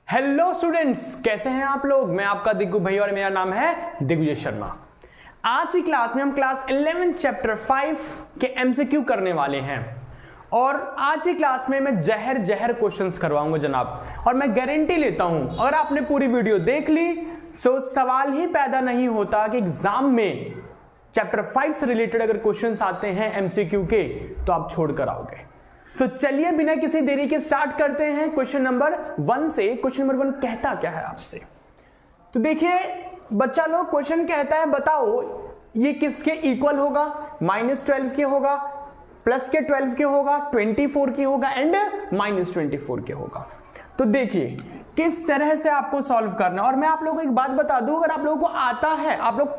Hello students, कैसे हैं आप लोग। मैं आपका दिग्गू भैया और मेरा नाम है दिग्विजय शर्मा। आज की क्लास में हम क्लास 11 चैप्टर 5 के एमसीक्यू करने वाले हैं और आज की क्लास में मैं जहर क्वेश्चंस करवाऊंगा जनाब। और मैं गारंटी लेता हूं अगर आपने पूरी वीडियो देख ली तो सवाल ही पैदा नहीं होता कि एग्जाम में चैप्टर 5 से रिलेटेड अगर क्वेश्चंस आते हैं एमसीक्यू के तो आप छोड़ कर आओगे। तो चलिए बिना किसी देरी के स्टार्ट करते हैं क्वेश्चन नंबर 1 से। क्वेश्चन नंबर 1 कहता क्या है आपसे, तो देखिए बच्चा लोग, क्वेश्चन कहता है बताओ ये किसके इक्वल होगा। -12 के होगा, प्लस के 12 के होगा, 24 के होगा एंड -24 के होगा। तो देखिए किस तरह से आपको सॉल्व करना है। और मैं आप लोगों को एक बात बता दूं, अगर आप लोगों को आता है, आप लोग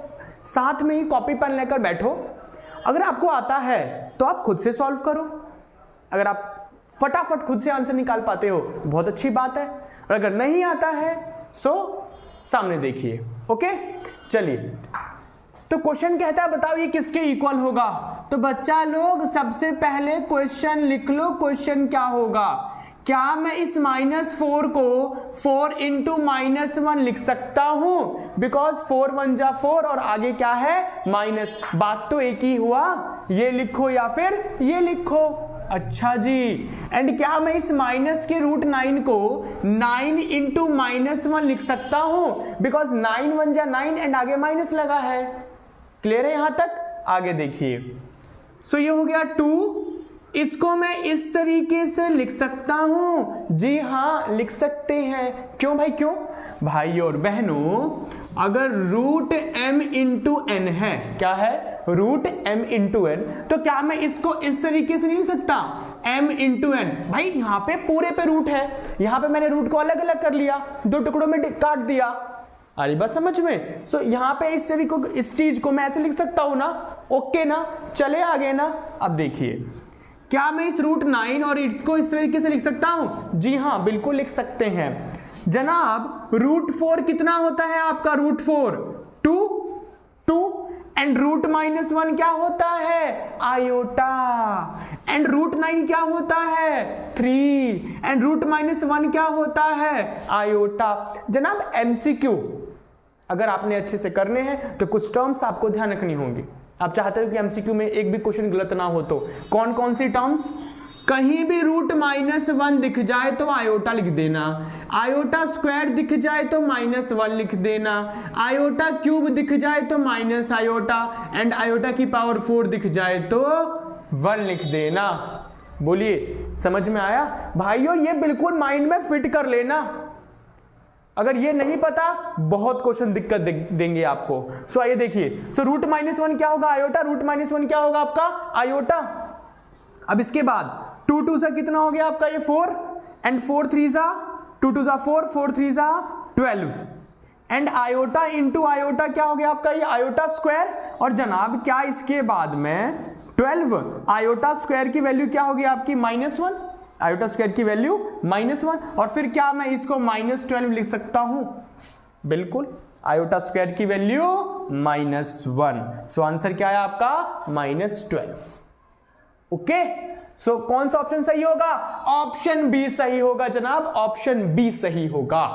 साथ में ही कॉपी पेन लेकर बैठो। अगर आपको आता है तो आप खुद से सॉल्व करो। अगर आप फटाफट खुद से आंसर निकाल पाते हो बहुत अच्छी बात है, और अगर नहीं आता है सो सामने देखिए। ओके चलिए, तो क्वेश्चन कहता है बताओ ये किसके इक्वल होगा। तो बच्चा लोग सबसे पहले क्वेश्चन लिख लो। क्वेश्चन क्या होगा, क्या मैं इस -4 को 4 इंटू -1 लिख सकता हूं। बिकॉज 4 1 जा 4 और आगे क्या है माइनस। बात तो एक ही हुआ, ये लिखो या फिर ये लिखो। अच्छा जी, एंड क्या मैं इस माइनस के √9 को 9 इंटू -1 लिख सकता हूं। बिकॉज 9 1 जा 9 एंड आगे माइनस लगा है। क्लियर है यहां तक। आगे देखिए, सो ये हो गया 2। इसको मैं इस तरीके से लिख सकता हूं। जी हां लिख सकते हैं। क्यों भाई क्यों। भाई और बहनों, अगर √m इंटू n है, क्या है √m इंटू n, तो क्या मैं इसको इस तरीके से नहीं लिख सकता m इंटू n। भाई यहां पे पूरे पे रूट है, यहां पे मैंने रूट को अलग अलग कर लिया, 2 टुकड़ों में काट दिया। अरे बस समझ में। सो यहां पे इस चीज को मैं ऐसे लिख सकता हूं ना। ओके ना, चले आगे ना। अब देखिए, क्या मैं इस √9 और इसको इस तरीके से लिख सकता हूं। जी हां बिल्कुल लिख सकते हैं जनाब। √4 कितना होता है आपका, √4 2 एंड √-1 क्या होता है आयोटा, एंड √9 क्या होता है 3 एंड √-1 क्या होता है आयोटा। जनाब एमसीक्यू अगर आपने अच्छे से करने हैं तो कुछ टर्म्स आपको ध्यान रखनी होंगी। आप चाहते हो कि एमसीक्यू में एक भी क्वेश्चन गलत ना हो, तो कौन कौन सी टर्म्स। कहीं भी √-1 दिख जाए तो आयोटा लिख देना, आयोटा स्क्वायर दिख जाए तो -1 लिख देना, आयोटा क्यूब दिख जाए तो माइनस आयोटा, एंड आयोटा की पावर 4 दिख जाए तो 1 लिख देना। बोलिए समझ में आया भाइयों। ये बिल्कुल माइंड में फिट कर लेना। अगर ये नहीं पता बहुत क्वेश्चन दिक्कत देंगे आपको। सो आइए देखिए, सो √-1 क्या होगा आयोटा, √-1 क्या होगा आपका आयोटा। अब इसके बाद 2 2 से कितना हो गया आपका ये 4 एंड 4 3 जा 2 2 जा 4 4 3 जा 12 एंड आयोटा इंटू आयोटा क्या हो गया आपका ये आयोटा स्क्वायर। और जनाब क्या इसके बाद में 12 आयोटा स्क्वायर की वैल्यू क्या होगी आपकी -1, आयोटा स्क्वायर की वैल्यू -1। और फिर क्या मैं इसको -12 लिख सकता हूं। बिल्कुल, आयोटा स्क्वायर की वैल्यू -1। सो आंसर क्या है आपका -12। ओके, सो कौन सा ऑप्शन सही होगा, ऑप्शन बी सही होगा जनाब, ऑप्शन बी सही होगा।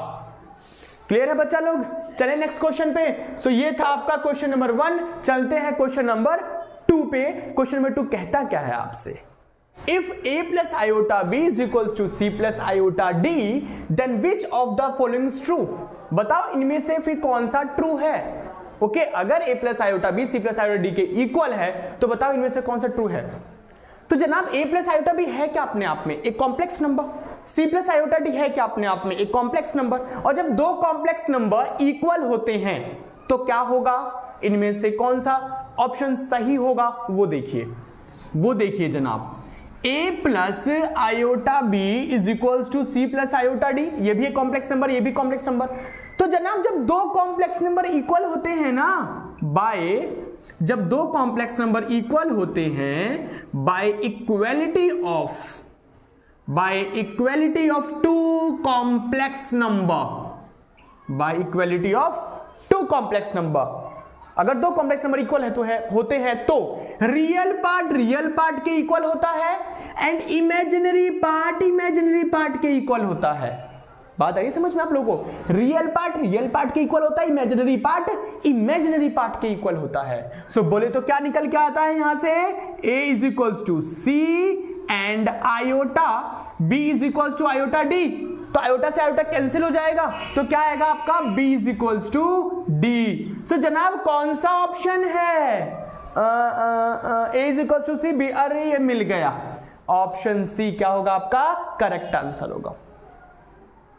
क्लियर है बच्चा लोग। चले नेक्स्ट क्वेश्चन पे। सो ये था आपका क्वेश्चन नंबर 1। चलते हैं क्वेश्चन नंबर 2 पे। क्वेश्चन नंबर 2 कहता क्या है आपसे, if a plus iota b is equals to c plus iota d then which of the following is true। बताओ इनमें से फिर कौन सा ट्रू है। ओके अगर a plus iota b c plus iota d के इक्वल है तो बताओ इनमें से कौन सा ट्रू है। तो जनाब a plus iota b है क्या अपने आप में एक complex number, c plus iota d है क्या अपने आप में एक कॉम्प्लेक्स नंबर। और जब दो कॉम्प्लेक्स नंबर इक्वल होते हैं तो क्या होगा, इनमें से कौन सा ऑप्शन सही होगा वो देखिए जनाब। a plus iota b is equals to c plus iota d, ये भी एक कॉम्प्लेक्स नंबर, ये भी कॉम्प्लेक्स नंबर। तो जनाब जब दो कॉम्प्लेक्स नंबर इक्वल होते हैं ना, जब दो कॉम्प्लेक्स नंबर इक्वल होते हैं by equality of two complex number, अगर दो कॉम्प्लेक्स नंबर इक्वल होते हैं तो रियल पार्ट के इक्वल होता है एंड इमेजिनरी पार्ट के इक्वल होता है। बात आई समझ में आप लोगों को? रियल पार्ट के इक्वल होता है, इमेजिनरी पार्ट इमेजिनरी पार्ट के इक्वल होता है। सो बोले तो क्या निकल के आता है यहां से, a is equals to C and iota b is equals to iota d। तो आयोटा से आयोटा कैंसिल हो जाएगा, तो क्या आएगा आपका b is equals to d। So जनाब कौन सा ऑप्शन है? a is equals to C b। अरे ये मिल गया, ऑप्शन सी क्या होगा आपका करेक्ट आंसर होगा।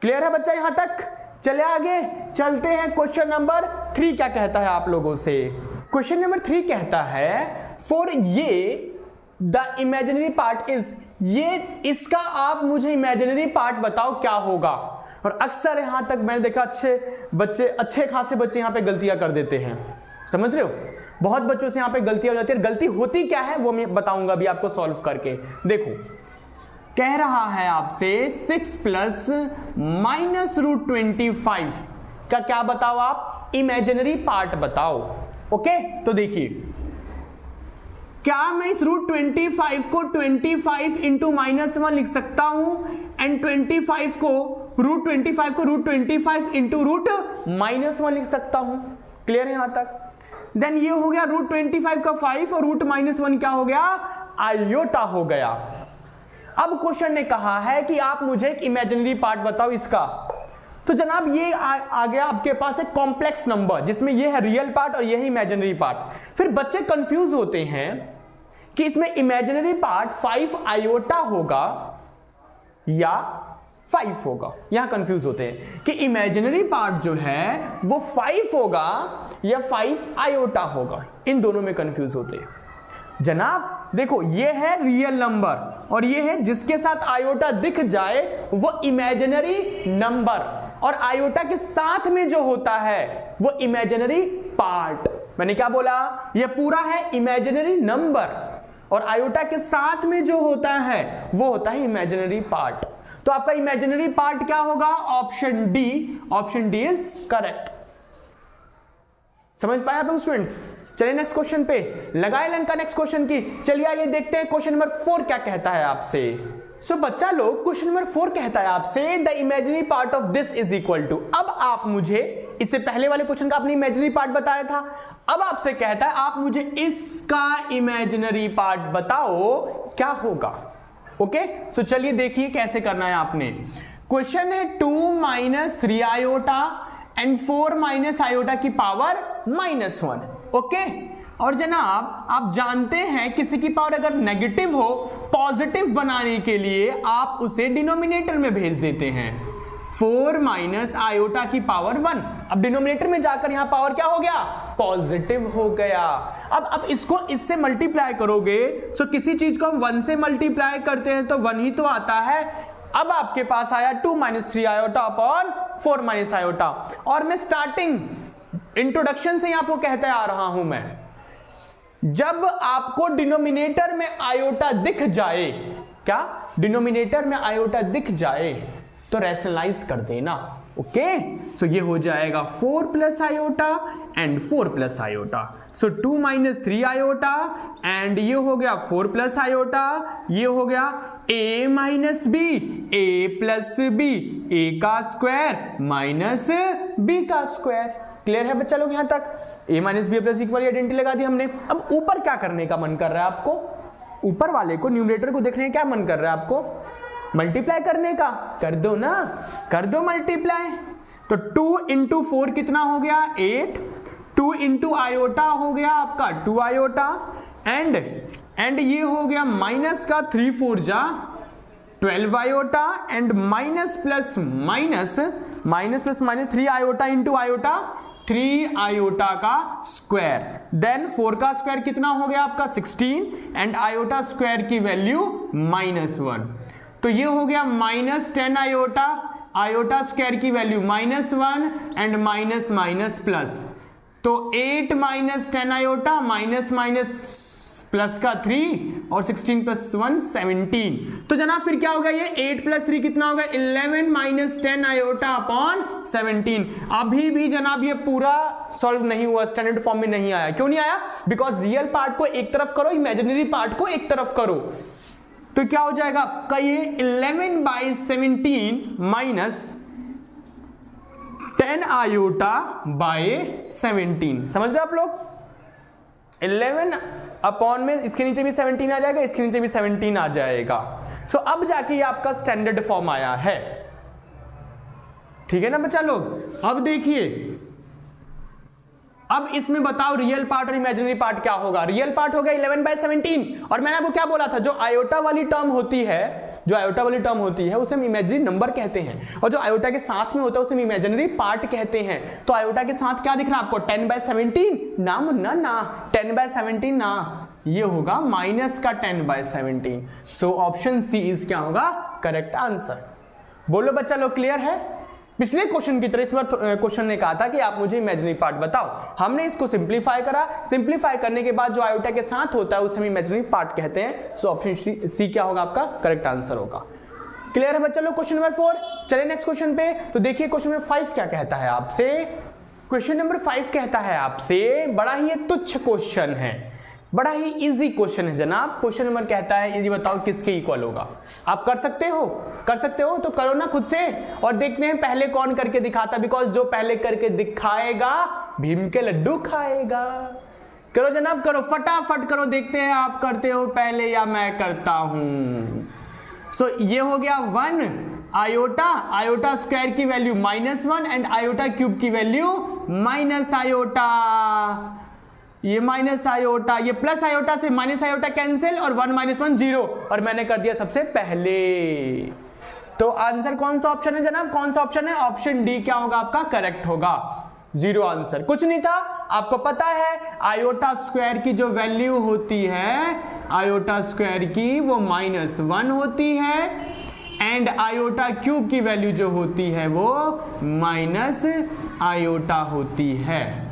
क्लियर है बच्चा यहां तक? चले आगे चलते हैं। क्वेश्चन नंबर 3 क्या कहता है आप लोगों से? क्वेश्चन नंबर 3 कहता है फॉर ये द इमेजिनरी पार्ट इज, ये इसका आप मुझे इमेजिनरी पार्ट बताओ क्या होगा। और अक्सर यहां तक मैंने देखा अच्छे खासे बच्चे यहां पे गलतियां कर देते हैं, समझ रहे हो? बहुत बच्चों से यहां पे गलतियां हो जाती है। गलती होती क्या है वो मैं बताऊंगा अभी आपको सॉल्व करके। देखो कह रहा है आपसे 6 प्लस माइनस रूट 25 का क्या बताओ आप, इमेजिनरी पार्ट बताओ। ओके तो देखिए, क्या मैं इस रूट 25 को 25 इंटू -1 लिख सकता हूं एंड 25 को रूट 25 इंटू रूट -1 लिख सकता हूं। क्लियर है यहां तक? देन ये हो गया रूट 25 का 5 और रूट -1 क्या हो गया, आयोटा हो गया। अब क्वेश्चन ने कहा है कि आप मुझे एक इमेजिनरी पार्ट बताओ इसका। तो जनाब ये आ गया आपके पास एक कॉम्प्लेक्स नंबर जिसमें ये है रियल पार्ट और ये है इमेजिनरी पार्ट। फिर बच्चे कंफ्यूज होते हैं कि इसमें इमेजिनरी पार्ट 5 आयोटा होगा या 5 होगा। यहां कंफ्यूज होते हैं कि इमेजिनरी पार्ट जो है वो 5 होगा या 5 आयोटा होगा, इन दोनों में कंफ्यूज होते हैं। जनाब देखो ये है रियल नंबर और ये है जिसके साथ आयोटा दिख जाए वो इमेजिनरी नंबर, और आयोटा के साथ में जो होता है वो इमेजिनरी पार्ट। मैंने क्या बोला, ये पूरा है इमेजिनरी नंबर और आयोटा के साथ में जो होता है वो होता है इमेजिनरी पार्ट। तो आपका इमेजिनरी पार्ट क्या होगा, ऑप्शन डी इज करेक्ट। समझ पाए आप लोग स्टूडेंट्स? चलिए नेक्स्ट क्वेश्चन पे लगाए लंका नेक्स्ट क्वेश्चन की। चलिए आइए देखते हैं क्वेश्चन नंबर 4 क्या कहता है आपसे। सो बच्चा लोग क्वेश्चन नंबर 4 कहता है आपसे the imaginary part of this is equal to. अब आप मुझे, इससे पहले वाले क्वेश्चन का आपने इमेजिनरी पार्ट बताया था, अब आपसे कहता है आप मुझे इसका इमेजिनरी पार्ट बताओ क्या होगा। ओके सो चलिए देखिए कैसे करना है आपने। क्वेश्चन है 2 - 3 आयोटा एंड 4 - आयोटा की पावर -1। ओके और जनाब आप जानते हैं किसी की पावर अगर नेगेटिव हो, पॉजिटिव बनाने के लिए आप उसे डिनोमिनेटर में भेज देते हैं। 4 - आयोटा की पावर 1। अब डिनोमिनेटर में जाकर यहां पावर क्या हो गया, पॉजिटिव हो गया। अब इसको इससे मल्टीप्लाई करोगे, सो किसी चीज को हम 1 से मल्टीप्लाई करते हैं तो 1 ही तो आता है। अब आपके पास आया 2 - 3 आयोटा अपॉन 4 - आयोटा। और मैं स्टार्टिंग इंट्रोडक्शन से आपको कहते आ रहा हूं मैं, जब आपको डिनोमिनेटर में आयोटा दिख जाए, क्या डिनोमिनेटर में आयोटा दिख जाए तो रैशनलाइज कर देना। ओके सो ये हो जाएगा 4 plus iota and 4 plus iota. So 2 - 3 iota and ये हो गया 4 प्लस आयोटा, ये हो गया a minus B, a plus B, a का स्क्वायर माइनस b का स्क्वायर। क्लियर है बच्चा लोग यहां तक? a minus B plus equal identity लगा दी हमने। अब ऊपर क्या करने का मन कर रहा है आपको, ऊपर वाले को न्यूमरेटर को देखने का क्या मन कर रहा है आपको, मल्टीप्लाई करने का, कर दो ना, कर दो मल्टीप्लाई। तो 2 × 4 कितना हो गया 8, 2 × आयोटा हो गया आपका 2 आयोटा एंड ये हो गया माइनस का 3 × 4 जा 12 iota and minus plus minus 3 iota into iota 3 iota का स्क्वायर। देन 4 का स्क्वायर कितना हो गया आपका 16 एंड आयोटा स्क्वायर की वैल्यू -1। तो ये हो गया -10 आयोटा, आयोटा स्क्वायर की वैल्यू -1 एंड माइनस प्लस। तो 8 - 10 आयोटा माइनस प्लस का 3 और 16 + 1 17। तो जनाब फिर क्या होगा, ये 8 + 3 कितना होगा 11 - 10 आयोटा अपॉन 17। अभी भी जनाब ये पूरा सॉल्व नहीं हुआ, स्टैंडर्ड फॉर्म में नहीं आया। क्यों नहीं आया? बिकॉज रियल पार्ट को एक तरफ करो, इमेजिनरी पार्ट को एक तरफ करो। तो क्या हो जाएगा आपका ये 11/17 माइनस 10 आयोटा बाय 17। समझ रहे आप लोग? 11 अपॉन में इसके नीचे भी 17 आ जाएगा, इसके नीचे भी 17 आ जाएगा। सो अब जाके ये आपका स्टैंडर्ड फॉर्म आया है। ठीक है ना बच्चा लोग? अब देखिए, अब इसमें बताओ रियल पार्ट और इमेजिनरी पार्ट क्या होगा। रियल पार्ट होगा 11/17, और मैंने आपको क्या बोला था, जो आयोटा वाली टर्म होती है, जो आयोटा वाली टर्म होती है उसे हम इमेजिनरी नंबर कहते हैं, और जो आयोटा के साथ में होता है उसे हम इमेजिनरी पार्ट कहते हैं। तो आयोटा के साथ क्या दिख रहा है आपको? 10/17 ना मुन्ना ना, 10/17 ना, ये होगा माइनस का 10/17। सो ऑप्शन सी इज क्या होगा करेक्ट आंसर। बोलो बच्चा लोग, क्लियर है? पिछले क्वेश्चन की तरह इस बार क्वेश्चन ने कहा था कि आप मुझे इमेजिनरी पार्ट बताओ, हमने इसको सिंप्लीफाई करा, सिंप्लीफाई करने के बाद जो आयोटा के साथ होता है उसे हम इमेजिनरी पार्ट कहते हैं। सो ऑप्शन सी क्या होगा आपका करेक्ट आंसर होगा। क्लियर है बच्चा लोग क्वेश्चन नंबर 4? चलिए नेक्स्ट क्वेश्चन पे। तो देखिए क्वेश्चन नंबर 5 क्या कहता है आपसे। क्वेश्चन नंबर 5 कहता है आपसे, बड़ा ही तुच्छ क्वेश्चन है, बड़ा ही इजी क्वेश्चन है जनाब। क्वेश्चन नंबर कहता है इजी बताओ किसके इक्वल होगा। आप कर सकते हो, कर सकते हो तो करो ना खुद से, और देखते हैं पहले कौन करके दिखाता, बिकॉज जो पहले करके दिखाएगा भीम के लड्डू खाएगा। करो जनाब करो, फटाफट करो, देखते हैं आप करते हो पहले या मैं करता हूं। सो ये हो गया 1 आयोटा, आयोटा स्क्वायर की वैल्यू -1 एंड आयोटा क्यूब की वैल्यू माइनस आयोटा, ये माइनस आयोटा, ये प्लस आयोटा से माइनस आयोटा कैंसिल, और 1 - 1 0, और मैंने कर दिया सबसे पहले। तो आंसर कौन सा ऑप्शन है जनाब? कौन सा ऑप्शन है? ऑप्शन डी क्या होगा आपका करेक्ट होगा। 0 आंसर, कुछ नहीं था। आपको पता है आयोटा स्क्वायर की जो वैल्यू होती है, आयोटा स्क्वायर की वो -1 होती है, एंड आयोटा क्यूब की वैल्यू जो होती है वो माइनस आयोटा होती है।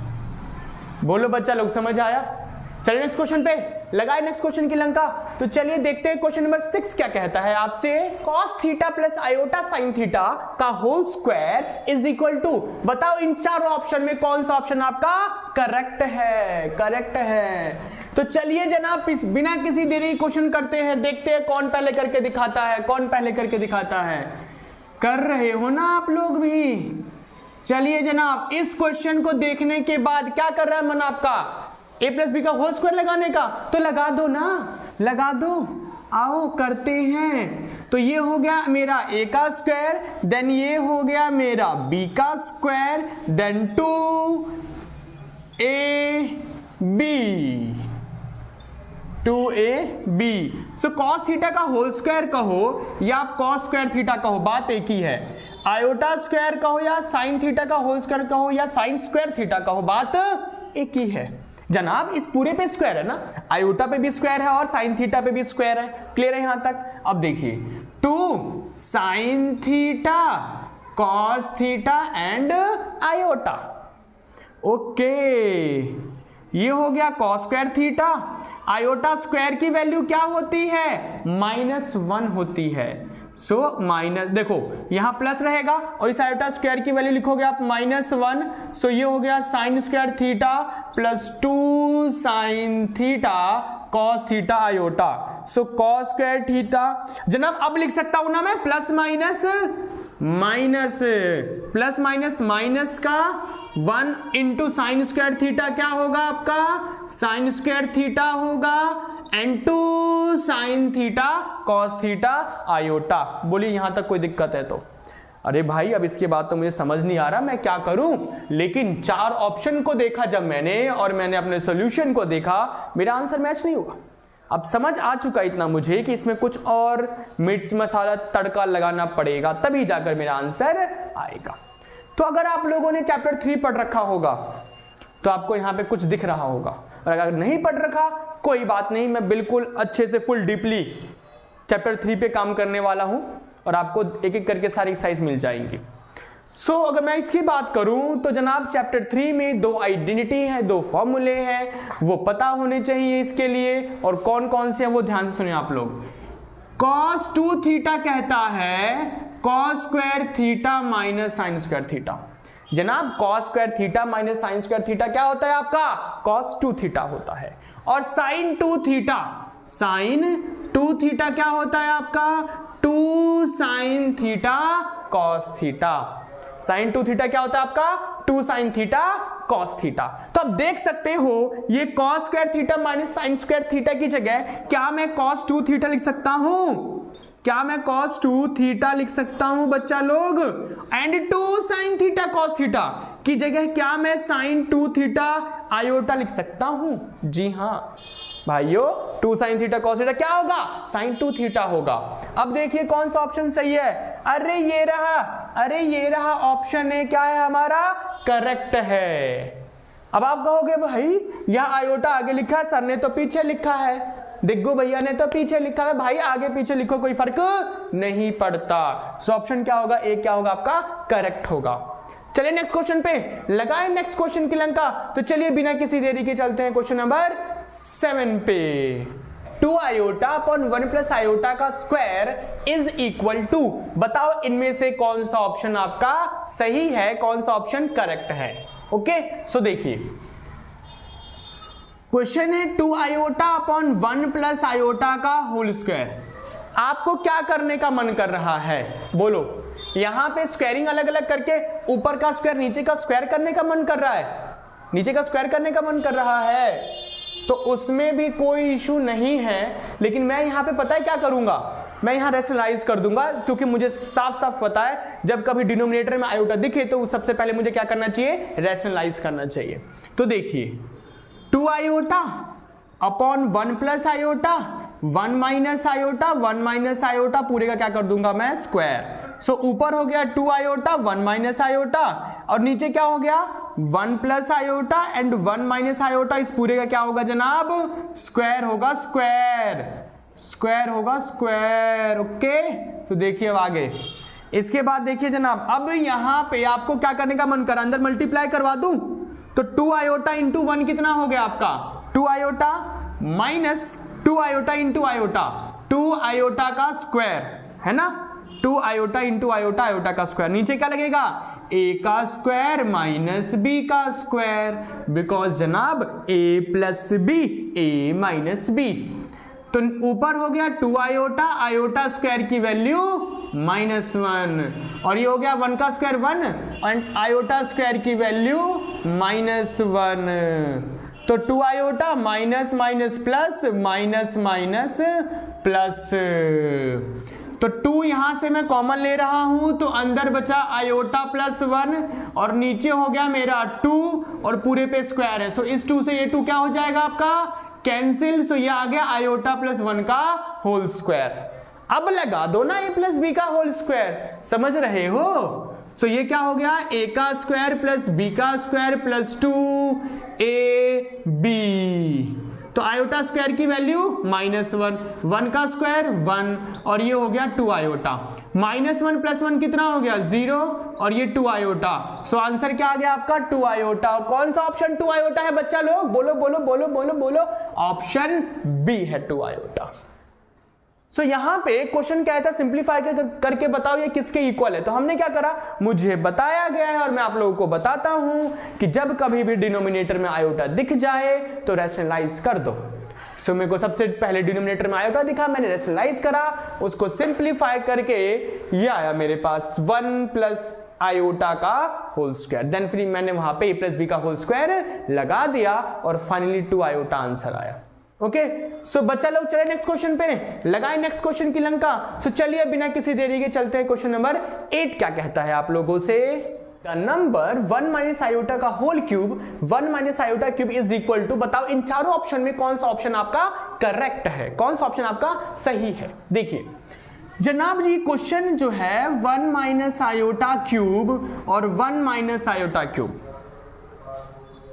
बोलो बच्चा लोग समझ आया? चलिए नेक्स्ट क्वेश्चन पे लगाए नेक्स्ट क्वेश्चन की लंका। तो चलिए देखते हैं क्वेश्चन नंबर 6 क्या कहता है आपसे। cos theta plus iota sine theta का whole square is equal to, बताओ इन चारों ऑप्शन में कौन सा ऑप्शन आपका करेक्ट है? करेक्ट है। तो चलिए जनाब बिना किसी देरी क्वेश्चन करते हैं, देखते हैं कौन पहले करके दिखाता है, कौन पहले करके दिखाता है। कर रहे हो ना आप लोग भी? चलिए जनाब, इस क्वेश्चन को देखने के बाद क्या कर रहा है मन आपका? a प्लस बी का होल स्क्वायर लगाने का, तो लगा दो ना, लगा दो, आओ करते हैं। तो ये हो गया मेरा a का स्क्वायर, देन ये हो गया मेरा b का स्क्वायर, देन 2ab। सो cos थीटा का होल स्क्वायर कहो या आप cos स्क्वायर थीटा कहो, बात एक ही है। आयोटा स्क्वायर कहो या साइन थीटा का होल स्क्वायर कहो या साइन स्क्वायर थीटा कहो, बात एक ही है जनाब। इस पूरे पे स्क्वायर है ना, आयोटा पे भी स्क्वायर है और साइन थीटा पे भी स्क्वायर है। क्लियर है यहां तक? अब देखिए 2 sine theta cos theta and iota. Okay, ये हो गया cos square theta. Iota square की वैल्यू क्या होती है? -1 होती है। सो माइनस, देखो यहां प्लस रहेगा और इस आयोटा स्क्वायर की वैल्यू लिखोगे आप -1। सो ये हो गया sine square theta plus 2 sine theta cos theta iota. So cos square theta जनाब, अब लिख सकता हूं ना मैं plus minus minus, plus minus minus का 1 इंटू साइन स्क्वायर थीटा क्या होगा आपका? साइन स्क्वायर थीटा होगा and 2 sine theta cos theta iota. बोलिए यहां तक कोई दिक्कत है तो? अरे भाई अब इसके बाद तो मुझे समझ नहीं आ रहा मैं क्या करूं, लेकिन 4 ऑप्शन को देखा जब मैंने और मैंने अपने सॉल्यूशन को देखा, मेरा आंसर मैच नहीं हुआ। अब समझ आ चुका इतना मुझे कि इसमें कुछ और मिर्च मसाला तड़का लगाना पड़ेगा, तभी जाकर मेरा आंसर आएगा। तो अगर आप लोगों ने चैप्टर 3 पढ़ रखा होगा तो आपको यहां पे कुछ दिख रहा होगा, और अगर नहीं पढ़ रखा कोई बात नहीं, मैं बिल्कुल अच्छे से फुल डीपली चैप्टर 3 पे काम करने वाला हूं और आपको एक एक करके सारी एक्सरसाइज मिल जाएंगी। सो अगर मैं इसकी बात करूं तो जनाब चैप्टर 3 में 2 आइडेंटिटी है, 2 फॉर्मूले हैं, वो पता होने चाहिए इसके लिए। और कौन कौन से हैं वो ध्यान से सुनिए आप लोग। cos 2 थीटा कहता है cos square theta minus sine square theta. जनाब cos square theta minus sine square theta क्या होता है आपका? cos 2 थीटा होता है। और sin 2 थीटा, sin 2 थीटा क्या होता है आपका? 2 sin थीटा cos थीटा। साइन 2 थीटा क्या होता है आपका 2 साइन थीटा कॉस थीटा। तो आप देख सकते हो ये cos square theta minus sine square theta की जगह क्या मैं कॉस 2 थीटा लिख सकता हूं? क्या मैं cos 2 थीटा लिख सकता हूं बच्चा लोग? And 2 sin theta cos theta की जगह क्या मैं sin 2 थीटा आयोटा लिख सकता हूं? जी हां भाइयों, 2 sin थीटा cos थीटा क्या होगा? sin 2 थीटा होगा। अब देखिए कौन सा ऑप्शन सही है। अरे ये रहा ऑप्शन ए क्या है हमारा? करेक्ट है। अब आप कहोगे भाई यहां आयोटा आगे लिखा है, सर ने तो पीछे लिखा है, दिग्गू भैया ने तो पीछे लिखा है। भाई आगे पीछे लिखो कोई फर्क नहीं पड़ता। सो ऑप्शन क्या होगा? ए क्या होगा आपका? करेक्ट होगा। चलिए नेक्स्ट क्वेश्चन पे लगाएं नेक्स्ट क्वेश्चन की लंका। तो चलिए बिना किसी देरी के चलते हैं क्वेश्चन नंबर 7 पे। 2 आयोटा अपॉन 1 प्लस आयोटा का स्क्वायर इज इक्वल टू, बताओ इनमें से कौन सा ऑप्शन आपका सही है, कौन सा ऑप्शन करेक्ट है। ओके सो देखिए क्वेश्चन है 2 आयोटा अपॉन 1 प्लस आयोटा का होल स्क्वायर। आपको क्या करने का मन कर रहा है बोलो? यहां पे स्क्वायरिंग अलग अलग करके ऊपर का स्क्वायर नीचे का स्क्वायर करने का मन कर रहा है, नीचे का स्क्वायर करने का मन कर रहा है, तो उसमें भी कोई इशू नहीं है। लेकिन मैं यहां पे पता है क्या करूंगा? मैं यहां रैशनलाइज कर दूंगा, क्योंकि मुझे साफ साफ पता है जब कभी डिनोमिनेटर में आयोटा दिखे तो सबसे पहले मुझे क्या करना चाहिए? रैशनलाइज करना चाहिए। तो देखिए 2 iota upon 1 plus iota 1 minus iota 1 minus iota पूरे का क्या कर दूंगा मैं? स्क्वायर। सो ऊपर हो गया 2 आयोटा 1 माइनस आयोटा और नीचे क्या हो गया? 1 plus iota and 1 minus iota. इस पूरे का क्या होगा जनाब? स्क्वायर होगा, स्क्वायर होगा स्क्वायर। ओके तो देखिए अब आगे इसके बाद देखिए जनाब, अब यहां पे आपको क्या करने का मन करा? अंदर मल्टीप्लाई करवा दूं तो 2 आयोटा इंटू 1 कितना हो गया आपका? 2 iota minus 2 iota into iota, 2 iota का स्क्वायर है ना, 2 आयोटा इंटू आयोटा, आयोटा का स्क्वायर। नीचे क्या लगेगा? a का स्क्वायर माइनस b का स्क्वायर, बिकॉज जनाब a plus B a minus B. तो ऊपर हो गया 2 आयोटा, आयोटा स्क्वायर की वैल्यू -1 और ये हो गया 1 का स्क्वायर 1 एंड आयोटा स्क्वायर की वैल्यू -1। तो 2 iota minus minus plus minus minus plus. तो 2 यहां से मैं कॉमन ले रहा हूं तो अंदर बचा आयोटा प्लस 1 और नीचे हो गया मेरा 2 और पूरे पे स्क्वायर है। सो इस 2 से ये 2 क्या हो जाएगा आपका? कैंसिल। सो ये आ गया आयोटा प्लस 1 का होल स्क्वायर। अब लगा दो ना a प्लस बी का होल स्क्वायर, समझ रहे हो? सो ये क्या हो गया? a का स्क्वायर प्लस b का स्क्वायर प्लस 2ab। तो आयोटा स्क्वायर की वैल्यू -1, 1 का स्क्वायर 1 और ये हो गया 2 आयोटा। -1 प्लस 1 कितना हो गया? 0 और ये 2 आयोटा। सो आंसर क्या आ गया आपका? 2 आयोटा। कौन सा ऑप्शन 2 आयोटा है बच्चा लोग? बोलो बोलो बोलो बोलो बोलो। ऑप्शन बी है 2 आयोटा। सो यहां पे क्वेश्चन क्या था? सिंप्लीफाई करके बताओ ये किसके इक्वल है। तो हमने क्या करा? मुझे बताया गया है और मैं आप लोगों को बताता हूं कि जब कभी भी डिनोमिनेटर में आयोटा दिख जाए तो रैशनलाइज कर दो। सो मेरे को सबसे पहले डिनोमिनेटर में आयोटा दिखा, मैंने रैशनलाइज करा, उसको सिंप्लीफाई करके ये आया मेरे पास 1 प्लस आयोटा का होल स्क्वायर। देन फिर मैंने वहां पे a प्लस बी का होल स्क्वायर लगा दिया और फाइनली 2 आयोटा आंसर आया। ओके सो बच्चा लोग चले नेक्स्ट क्वेश्चन पे, लगाएं नेक्स्ट क्वेश्चन की लंका। सो चलिए बिना किसी देरी के चलते हैं क्वेश्चन नंबर 8 क्या कहता है आप लोगों से? द नंबर 1 माइनस आयोटा का whole cube 1 minus iota cube is equal to, बताओ इन चारों ऑप्शन में कौन सा ऑप्शन आपका करेक्ट है, कौन सा ऑप्शन आपका सही है? देखिए जनाब जी क्वेश्चन जो है 1 माइनस आयोटा क्यूब और 1 minus iota cube,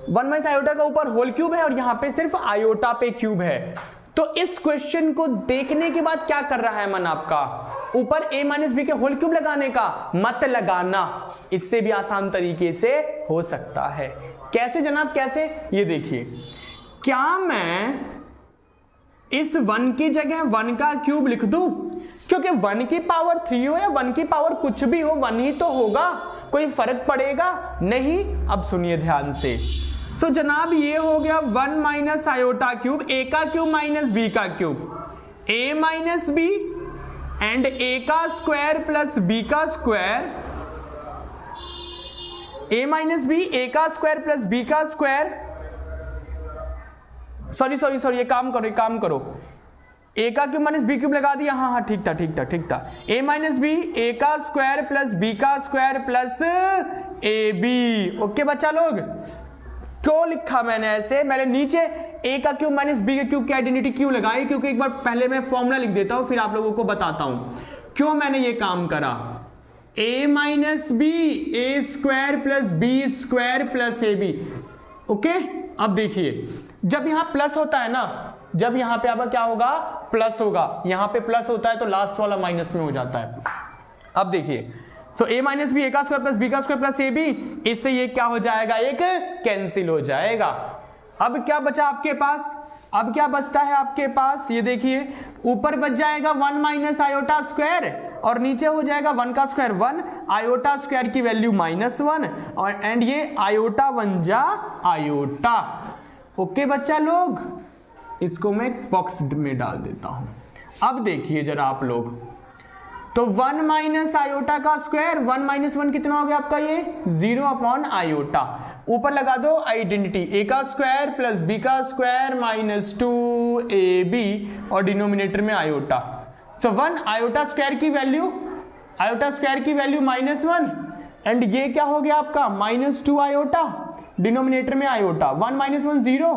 1 minus iota का ऊपर होल क्यूब है और यहां पे सिर्फ आयोटा पे क्यूब है। तो इस क्वेश्चन को देखने के बाद क्या कर रहा है मन आपका? ऊपर a माइनस बी के होल क्यूब लगाने का? मत लगाना, इससे भी आसान तरीके से हो सकता है। कैसे जनाब कैसे? ये देखिए, क्या मैं इस 1 की जगह 1 का क्यूब लिख दूं? क्योंकि 1 की पावर 3 हो या 1 की पावर कुछ भी हो 1 ही तो होगा, कोई फर्क पड़ेगा नहीं। अब सुनिए ध्यान से। तो जनाब ये हो गया 1 माइनस आयोटा क्यूब, a का क्यूब माइनस b का cube, a minus b and a का स्क्वायर प्लस b का square a minus B, A का स्क्वायर प्लस बी का स्क्वायर, सॉरी ये काम करो, ए का क्यूब माइनस बी क्यूब लगा दिया, हाँ ठीक था, a माइनस बी, ए का स्क्वायर प्लस बी का square plus A B. Okay बच्चा लोग, क्यों लिखा मैंने ऐसे, मैंने नीचे ए का क्यूब माइनस बी के क्यूब की आइडेंटिटी क्यों लगाई, क्योंकि एक बार पहले मैं फॉर्मूला लिख देता हूं फिर आप लोगों को बताता हूं क्यों मैंने ये काम करा। a minus B, A square plus B square plus A B. Okay, अब देखिए जब यहां प्लस होता है ना, जब यहां पे आपका क्या होगा, प्लस होगा, यहां पे प्लस होता है तो लास्ट वाला माइनस में हो जाता है। अब देखिए, सो a माइनस बी, ए का स्क्वायर प्लस बी का स्क्वायर प्लस ए बी, इससे ये क्या हो जाएगा, एक कैंसिल हो जाएगा। अब क्या बचा आपके पास, अब क्या बचता है आपके पास, ये देखिए ऊपर बच जाएगा 1 माइनस आयोटा स्क्वायर और नीचे हो जाएगा 1 का स्क्वायर 1, आयोटा स्क्वायर की वैल्यू -1 और एंड ये आयोटा 1 जा आयोटा। ओके बच्चा लोग, इसको मैं बॉक्स में डाल देता हूं। अब देखिए जरा आप लोग, तो 1 माइनस आयोटा का स्क्वायर, 1 माइनस 1 कितना हो गया आपका, ये 0 अपॉन आयोटा। ऊपर लगा दो आइडेंटिटी, ए का स्क्वायर प्लस बी का स्क्वायर माइनस 2ab और डिनोमिनेटर में आयोटा। सो 1 आयोटा स्क्वायर की वैल्यू, -1 एंड ये क्या हो गया आपका -2 आयोटा, डिनोमिनेटर में iota. 1 minus 1 0,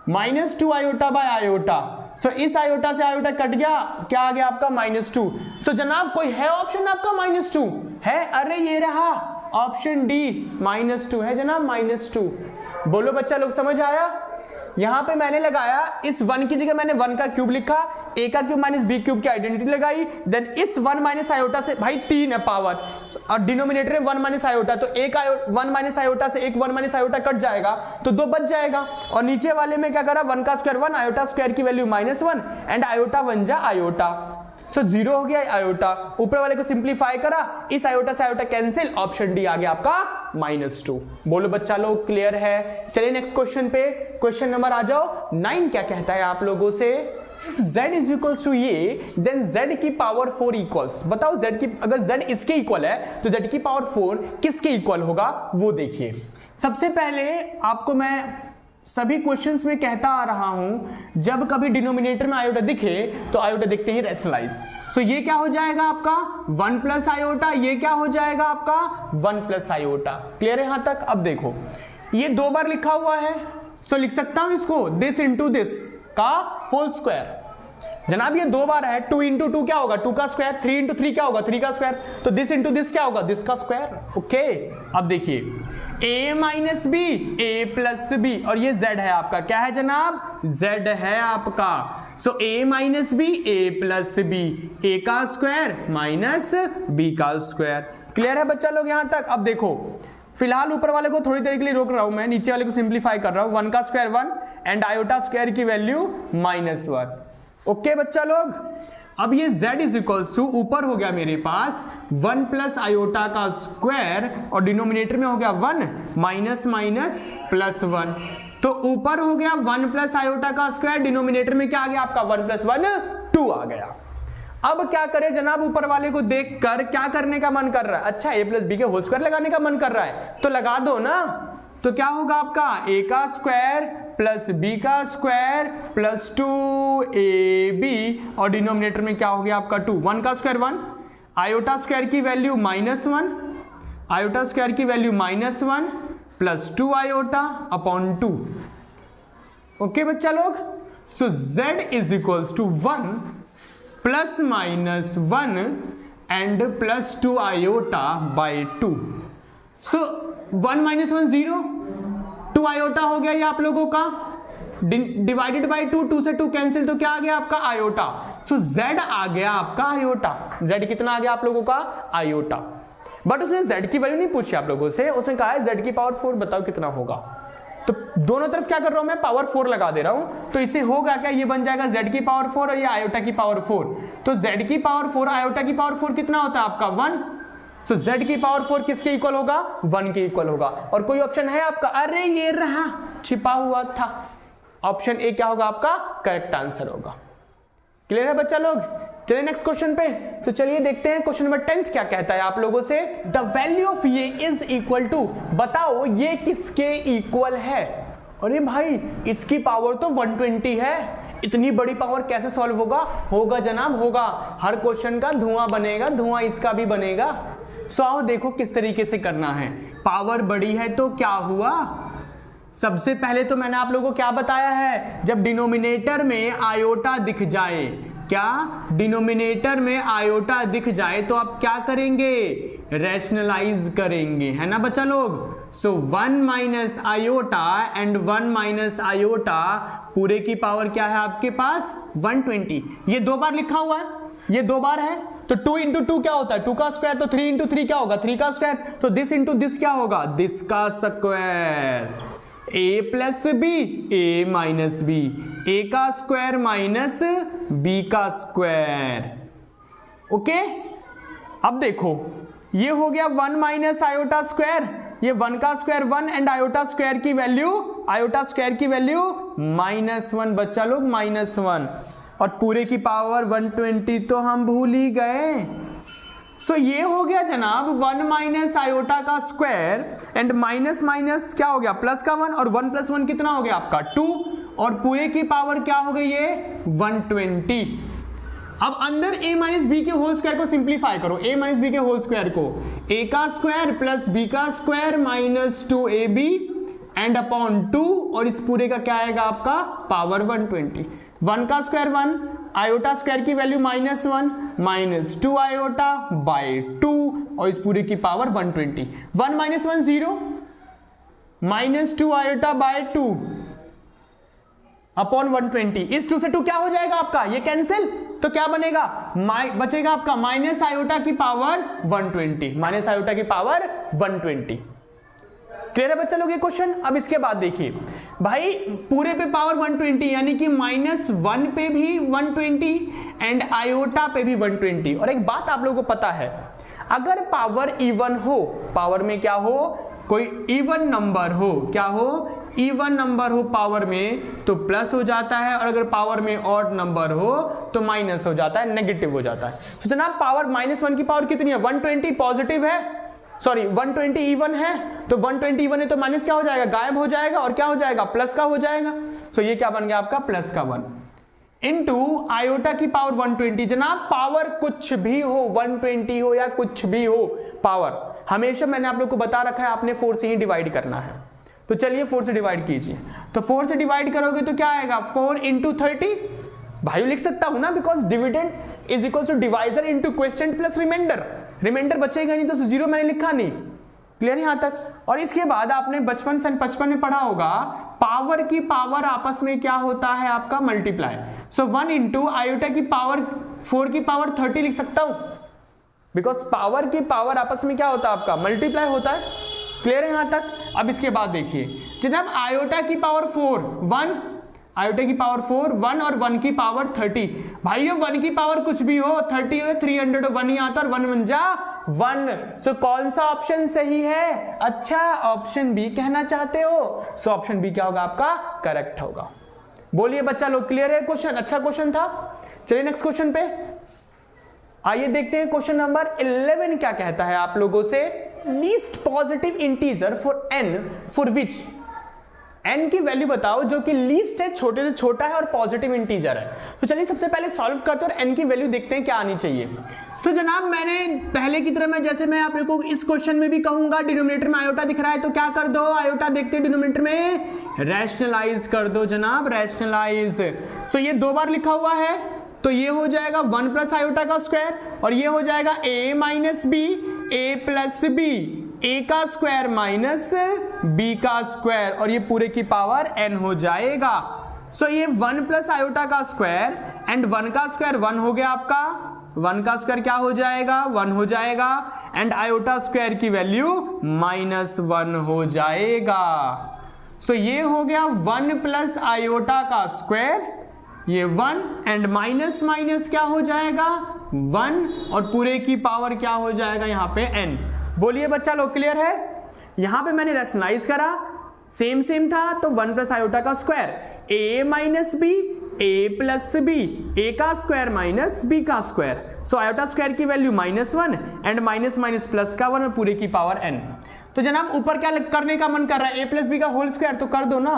-2 iota by iota. So इस आयोटा से आयोटा कट गया, क्या आ गया आपका -2। सो जनाब कोई है ऑप्शन आपका -2 है, अरे ये रहा ऑप्शन डी -2 है जनाब, -2। बोलो बच्चा लोग समझ आया। यहां पे मैंने लगाया इस 1 की जगह मैंने 1 का क्यूब लिखा, a का क्यूब माइनस b क्यूब की आइडेंटिटी लगाई, देन इस 1 माइनस आयोटा से, भाई 3 है पावर और डिनोमिनेटर में 1 माइनस आयोटा, तो एक 1 माइनस आयोटा से एक 1 माइनस आयोटा कट जाएगा तो 2 बच जाएगा। और नीचे वाले में क्या करा, 1 का स्क्वायर 1, आयोटा स्क्वायर की वैल्यू -1 एंड आयोटा 1 जा आयोटा। सो 0 हो गया आयोटा, ऊपर वाले को सिंप्लीफाई करा, इस आयोटा से आयोटा कैंसिल, ऑप्शन डी आ गया आपका -2। बोलो बच्चा लोग क्लियर है। चलिए नेक्स्ट क्वेश्चन पे, क्वेश्चन नंबर आ जाओ 9 क्या कहता है आप लोगों से, z इज इक्वल्स टू ये देन z की पावर 4 इक्वल्स। बताओ z की, अगर z इसके इक्वल है तो z की पावर 4 किसके इक्वल होगा वो देखिए। सबसे पहले आपको मैं सभी क्वेश्चंस में कहता आ रहा हूं, जब कभी डिनोमिनेटर में आयोटा दिखे तो आयोटा दिखते ही रैशनलाइज। सो ये क्या हो जाएगा आपका 1 प्लस आयोटा, ये क्या हो जाएगा आपका 1 प्लस आयोटा। क्लियर है यहां तक। अब देखो ये 2 बार लिखा हुआ है, सो लिख सकता हूं इसको दिस इंटू दिस का होल स्क्वायर। जनाब ये 2 बार है, 2 इंटू 2 क्या होगा 2 का स्क्वायर, 3 इंटू 3 क्या होगा 3 का स्क्वायर, तो दिस इंटू दिस क्या होगा दिस का स्क्वायर। ओके, अब देखिए a minus B, A plus B और ये z है आपका, क्या है जनाब z है आपका। So a minus B, A plus B, A का स्क्वायर माइनस बी का स्क्वायर। क्लियर है बच्चा लोग यहां तक। अब देखो फिलहाल ऊपर वाले को थोड़ी देर के लिए रोक रहा हूं मैं, नीचे वाले को सिंप्लीफाई कर रहा हूं। 1 का स्क्वायर 1 एंड आयोटा स्क्वायर की वैल्यू -1। ओके बच्चा लोग, अब ये z इज इक्वल्स टू, ऊपर हो गया मेरे पास 1 प्लस आयोटा का स्क्वायर और डिनोमिनेटर में हो गया 1 माइनस माइनस प्लस 1, तो ऊपर हो गया 1 प्लस आयोटा का स्क्वायर, डिनोमिनेटर में क्या आ गया आपका 1 प्लस 1 2 आ गया। अब क्या करें जनाब, ऊपर वाले को देखकर क्या करने का मन कर रहा है, अच्छा a प्लस बी के होल स्क्वायर लगाने का मन कर रहा है तो लगा दो ना। तो क्या होगा आपका a का स्क्वायर प्लस b का स्क्वायर प्लस 2ab और डिनोमिनेटर में क्या हो गया आपका 2, 1 का स्क्वायर 1, आयोटा स्क्वायर की वैल्यू -1, आयोटा स्क्वायर की value -1 plus 2 iota upon 2। Okay बच्चा लोग, so z is equals to 1 plus -1 and plus 2 iota by 2। So 1 minus 1 0, 2 iota हो गया ये आप लोगों का, डिवाइडेड बाई 2, 2 से 2 कैंसिल, तो क्या आ गया आपका आयोटा। सो z आ गया आपका आयोटा। z कितना आ गया आप लोगों का आयोटा। बट उसने z की वैल्यू नहीं पूछी आप लोगों से, उसने कहा है z की पावर 4 बताओ कितना होगा। तो दोनों तरफ क्या कर रहा हूं मैं, पावर 4 लगा दे रहा हूं, तो इससे होगा क्या, ये बन जाएगा z की पावर 4 और ये आयोटा की पावर 4। तो z की पावर 4 आयोटा की पावर 4 कितना होता है आपका 1। सो z की पावर 4 किसके इक्वल होगा 1 के इक्वल होगा। और कोई ऑप्शन है आपका, अरे ये रहा छिपा हुआ था, ऑप्शन ए क्या होगा आपका करेक्ट आंसर होगा। क्लियर है बच्चा लोग। चलिए नेक्स्ट क्वेश्चन पे। तो चलिए देखते हैं क्वेश्चन नंबर 10 क्या कहता है आप लोगों से। द वैल्यू ऑफ ये इज इक्वल टू, बताओ ये किसके इक्वल है। अरे भाई इसकी पावर तो 120 है, इतनी बड़ी पावर कैसे सॉल्व होगा। होगा जनाब होगा, हर क्वेश्चन का धुआं बनेगा, धुआं इसका भी बनेगा। सो आओ देखो किस तरीके से करना है। पावर बड़ी है तो क्या हुआ, सबसे पहले तो मैंने आप लोगों को क्या बताया है, जब डिनोमिनेटर में आयोटा दिख जाए, क्या डिनोमिनेटर में आयोटा दिख जाए तो आप क्या करेंगे, रैशनलाइज करेंगे, है ना बच्चा लोग। सो 1 minus iota and 1 minus iota पूरे की पावर क्या है आपके पास 120। ये 2 बार लिखा हुआ है, ये 2 बार है, तो 2 इंटू 2 क्या होता है 2 का स्क्वायर, तो 3 इंटू 3 क्या होगा 3 का स्क्वायर, तो दिस इंटू दिस क्या होगा दिस का square. a plus B A minus B, A का स्क्वायर माइनस बी का स्क्वायर। ओके अब देखो ये हो गया 1 माइनस आयोटा स्क्वायर, ये 1 का स्क्वायर 1 एंड आयोटा स्क्वायर की वैल्यू -1 बच्चा लोग -1, और पूरे की पावर 120 तो हम भूल ही गए। सो ये हो गया जनाब 1 माइनस आयोटा का स्क्वायर एंड माइनस माइनस क्या हो गया प्लस का 1, और 1 प्लस 1 कितना हो गया आपका 2, और पूरे की पावर क्या हो गई ये 120। अब अंदर a माइनस बी के होल स्क्वायर को सिंप्लीफाई करो, a माइनस बी के होल स्क्वायर को, a का स्क्वायर प्लस b का square minus 2ab and upon 2, और इस पूरे का क्या आएगा आपका पावर 120। 1 का स्क्वायर 1, आयोटा स्क्वायर की वैल्यू -1 माइनस 2 आयोटा बाय 2, और इस पूरे की power 120। 1 minus 1 0, minus 2 iota by 2 upon 120। इस 2 से 2 क्या हो जाएगा आपका ये कैंसिल, तो क्या बनेगा बचेगा आपका माइनस आयोटा की पावर 120, माइनस आयोटा की पावर 120। क्लियर है बच्चा लोग ये क्वेश्चन। अब इसके बाद देखिए भाई पूरे पे पावर 120 यानी कि -1 पे भी 120 एंड आयोटा पे भी 120। और एक बात आप लोगों को पता है, अगर पावर इवन हो, पावर में क्या हो कोई इवन नंबर हो, क्या हो इवन नंबर हो पावर में तो प्लस हो जाता है, और अगर पावर में ऑड नंबर हो तो माइनस हो जाता है, नेगेटिव हो जाता है। तो जनाब पावर -1 की पावर कितनी है 120 पॉजिटिव है, सॉरी 120 इवन है, तो 120 इवन है तो माइनस क्या हो जाएगा गायब हो जाएगा, और क्या हो जाएगा प्लस का हो जाएगा। सो ये क्या बन गया आपका प्लस का 1 इंटू आयोटा की पावर 120। जनाब पावर कुछ भी हो 120 हो या कुछ भी हो, पावर हमेशा मैंने आप लोग को बता रखा है आपने 4 से ही डिवाइड करना है। तो चलिए 4 से डिवाइड कीजिए, तो 4 से डिवाइड करोगे तो क्या आएगा 4 इंटू 30। भाई लिख सकता हूं ना, because dividend is equal to divisor into question plus remainder, remainder बचेगा नहीं तो 0 मैंने लिखा नहीं। क्लियर यहां तक। और इसके बाद आपने बचपन सन 55 में पढ़ा होगा पावर की पावर आपस में क्या होता है आपका मल्टीप्लाई। सो 1 इंटू आयोटा की पावर 4 की पावर 30 लिख सकता हूं, बिकॉज पावर की पावर आपस में क्या होता है आपका मल्टीप्लाई होता है। क्लियर है यहां तक। अब इसके बाद देखिए जनाब आयोटा की पावर 4 1, आयोटा की पावर 4 1 और 1 की पावर 30। भाइयों 1 की पावर कुछ भी हो 30 हो 300 हो 1 ही आता और 1 बन जा 1। सो कौन सा ऑप्शन सही है, अच्छा ऑप्शन बी कहना चाहते हो। सो ऑप्शन बी क्या होगा आपका करेक्ट होगा। बोलिए बच्चा लोग क्लियर है क्वेश्चन, अच्छा क्वेश्चन था। चलिए नेक्स्ट क्वेश्चन पे आइए देखते हैं। क्वेश्चन नंबर 11 क्या कहता है आप लोगों से, least positive integer for n for which n की वैल्यू बताओ जो कि लीस्ट है, छोटे से छोटा है और पॉजिटिव इंटीजर है। तो चलिए सबसे पहले सॉल्व करते हैं और n की वैल्यू देखते हैं क्या आनी चाहिए। तो जनाब मैंने पहले की तरह मैं जैसे मैं आप लोगों को इस क्वेश्चन में भी कहूंगा डिनोमिनेटर में आयोटा दिख रहा है तो क्या कर दो, आयोटा देखते हैं डिनोमिनेटर में रैशनलाइज कर दो जनाब, रैशनलाइज। सो ये 2 बार लिखा हुआ है तो ये हो जाएगा 1 प्लस आयोटा का स्क्वायर, और ये हो जाएगा a minus B A plus B, A का स्क्वायर माइनस बी का स्क्वायर, और ये पूरे की पावर n हो जाएगा। सो ये 1 प्लस आयोटा का स्क्वायर एंड 1 का स्क्वायर 1 हो गया आपका, 1 का स्क्वायर क्या हो जाएगा 1 हो जाएगा, एंड आयोटा स्क्वायर की वैल्यू -1 हो जाएगा। सो ये हो गया 1 प्लस आयोटा का स्क्वायर, ये 1 एंड माइनस माइनस क्या हो जाएगा 1, और पूरे की पावर क्या हो जाएगा यहाँ पे n। बोलिए बच्चा लोग क्लियर है। यहां पे मैंने रैशनलाइज करा, सेम था तो 1 प्लस आयोटा का square a minus B A plus B, A का स्क्वायर माइनस बी का स्क्वायर, सो आयोटा स्क्वायर की value -1 and minus minus plus का 1 पूरे की पावर n। तो जनाब ऊपर क्या करने का मन कर रहा है, ए प्लस बी का होल स्क्वायर, तो कर दो ना,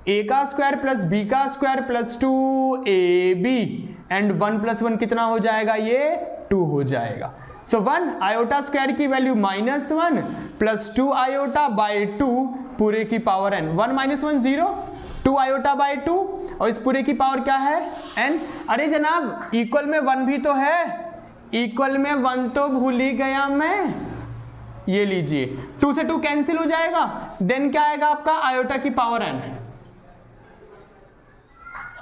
ए का स्क्वायर प्लस बी का स्क्वायर प्लस 2ab एंड 1 + 1 कितना हो जाएगा, ये 2 हो जाएगा। सो 1 आयोटा स्क्वायर की वैल्यू -1 प्लस 2 आयोटा बाई 2 पूरे की पावर n, 1 - 1 0, 2 आयोटा बाई 2 और इस पूरे की पावर क्या है n। अरे जनाब इक्वल में 1 भी तो है, इक्वल में 1 तो भूल ही गया मैं, ये लीजिए 2 से 2 कैंसिल हो जाएगा, देन क्या आएगा आपका आयोटा की पावर n,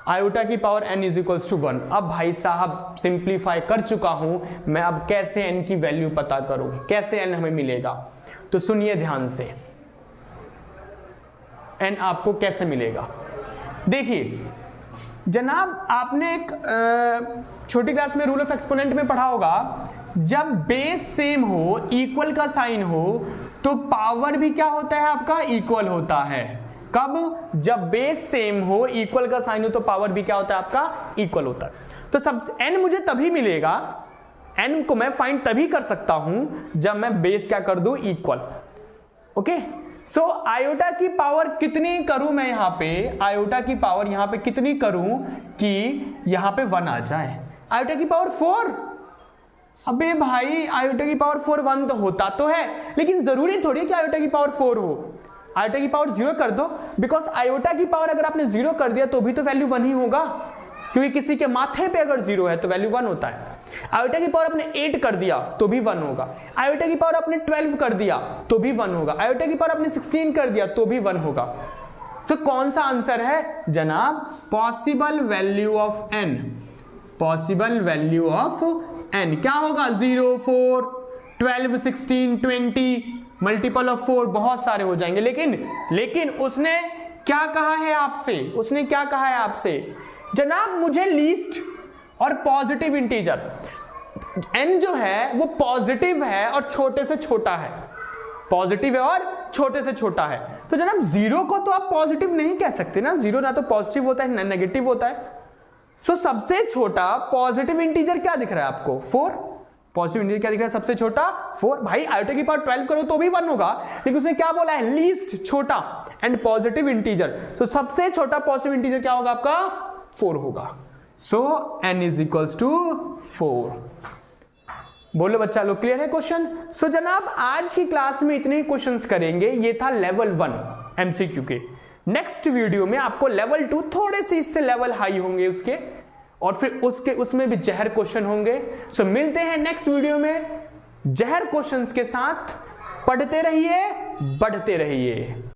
आयोटा की power n is equals to 1। अब भाई साहब सिंप्लीफाई कर चुका हूं मैं, अब कैसे n की वैल्यू पता करूं, कैसे n हमें मिलेगा, तो सुनिए ध्यान से n आपको कैसे मिलेगा। देखिए जनाब आपने एक छोटी क्लास में रूल ऑफ एक्सपोनेंट में पढ़ा होगा, जब बेस सेम हो, इक्वल का साइन हो, तो पावर भी क्या होता है आपका, इक्वल होता है। कब, जब बेस सेम हो, इक्वल का साइन हो, तो पावर भी क्या होता है आपका, इक्वल होता है। तो सब n मुझे तभी मिलेगा, n को मैं फाइंड तभी कर सकता हूं जब मैं बेस क्या कर दूं, इक्वल। ओके, सो आयोटा की पावर कितनी करूं मैं, यहां पे आयोटा की पावर यहां पे कितनी करूं कि यहां पे 1 आ जाए, आयोटा की पावर 4। अबे भाई आयोटा की पावर 4 1 तो होता तो है, लेकिन जरूरी थोड़ी है कि आयोटा की पावर 4 हो, आयोटा की पावर 0 कर दो, बिकॉज आयोटा की पावर अगर आपने 0 कर दिया तो भी तो वैल्यू 1 ही होगा, क्योंकि किसी के माथे पे अगर 0 है तो वैल्यू 1 होता है। आयोटा की पावर आपने 8 कर दिया तो भी 1 होगा, आयोटा की पावर आपने 12 कर दिया तो भी 1 होगा, आयोटा की पावर आपने 16 कर दिया तो भी 1 होगा। तो कौन सा आंसर है जनाब, possible value of n, possible value of n क्या होगा, 0 4 12 16 20 मल्टीपल ऑफ 4 बहुत सारे हो जाएंगे। लेकिन उसने क्या कहा है आपसे, उसने क्या कहा है आपसे, जनाब मुझे लीस्ट और पॉजिटिव इंटीजर, n जो है वो पॉजिटिव है और छोटे से छोटा है, पॉजिटिव है और छोटे से छोटा है। तो जनाब 0 को तो आप पॉजिटिव नहीं कह सकते ना, 0 ना तो पॉजिटिव होता है ना नेगेटिव होता है। सो सबसे छोटा पॉजिटिव इंटीजर क्या दिख रहा है आपको, 4, पॉजिटिव इंटीजर क्या दिख रहा है सबसे छोटा 4। भाई आयोटा की पावर 12 करो तो भी 1 होगा, लेकिन उसने क्या बोला है, लीस्ट छोटा एंड पॉजिटिव इंटीजर, तो सबसे छोटा पॉजिटिव इंटीजर क्या होगा आपका, 4 होगा। सो n इज इक्वल्स टू 4। बोलो बच्चा लोग क्लियर है क्वेश्चन। सो जनाब आज की क्लास में इतने ही क्वेश्चंस करेंगे, ये था लेवल 1 एमसीक्यू के। नेक्स्ट वीडियो में आपको लेवल 2 थोड़े से इससे लेवल हाई होंगे उसके, और फिर उसमें भी जहर क्वेश्चन होंगे। सो मिलते हैं नेक्स्ट वीडियो में जहर क्वेश्चंस के साथ, पढ़ते रहिए बढ़ते रहिए।